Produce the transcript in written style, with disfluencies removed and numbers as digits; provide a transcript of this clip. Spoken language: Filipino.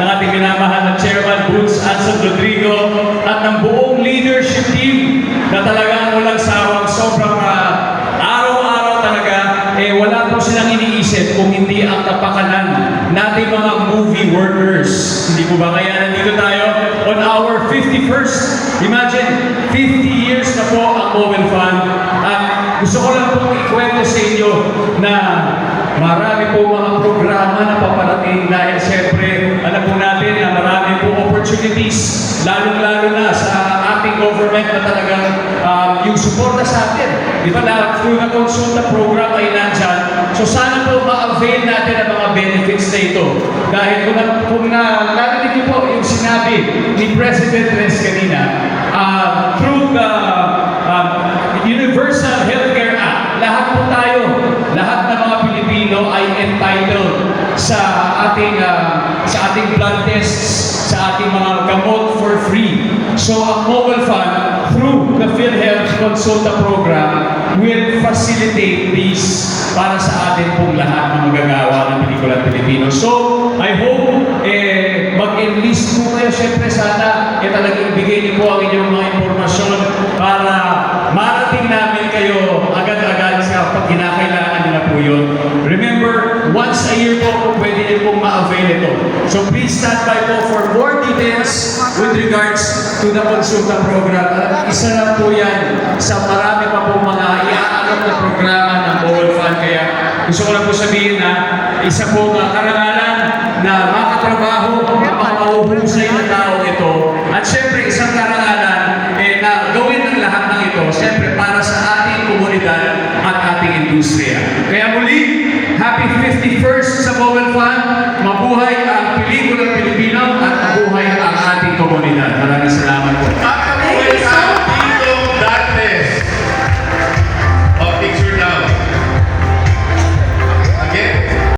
ng ating minamahal na Chairman Boots Anson Rodrigo at ng buong leadership team na talagang walang sawang sobrang araw-araw talaga wala po silang iniisip kung hindi ang kapakanan nating mga movie workers. Hindi po ba kaya nandito tayo on our 51st? Imagine, 50 years na po ang Mobile Fund. At gusto ko lang po ikwento sa inyo na marami po mga programa na paparating dahil siyempre, alam po natin na marami po opportunities, lalong-lalo na sa ating government na talagang yung suporta sa atin. Di ba na through the Consulta program ay nandyan. So sana po ma-avail natin ang mga benefits na ito. Dahil kung narinig niyo po yung sinabi ni President Reyes kanina, through the Universal Healthcare Act, lahat po tayo, lahat ng mga Pilipino ay entitled sa ating blood tests, sa ating mga gamot for free. So ang Mobile Fund, through the PhilHealth Consulta program, will facilitate this para sa atin pong lahat ng magagawa ng pelikula Pilipino. So, I hope mag-enlist po kayo. Siyempre sana talagang ibigay niyo po ang inyong mga impormasyon para marating namin kayo agad-agad sa pag kinakailangan nila po yun. Remember, once a year po kung pwede niyo pong ma-avail ito. So please stand by po for more details with regards to the Consulta program. Isa lang po yan sa marami pa po mga iaalok na programa ng Mobile Fund. Kaya gusto ko lang po sabihin na isa po karangalan na makatrabaho ng mga mahuhusay na tao ito. At syempre isang karangalan na gawin ng lahat ng ito, syempre para sa ating komunidad at ating industriya. Kaya muli, happy 51st sa Mobile Fund. Mabuhay ang pelikulang Pilipino at mabuhay ang ating komunidad.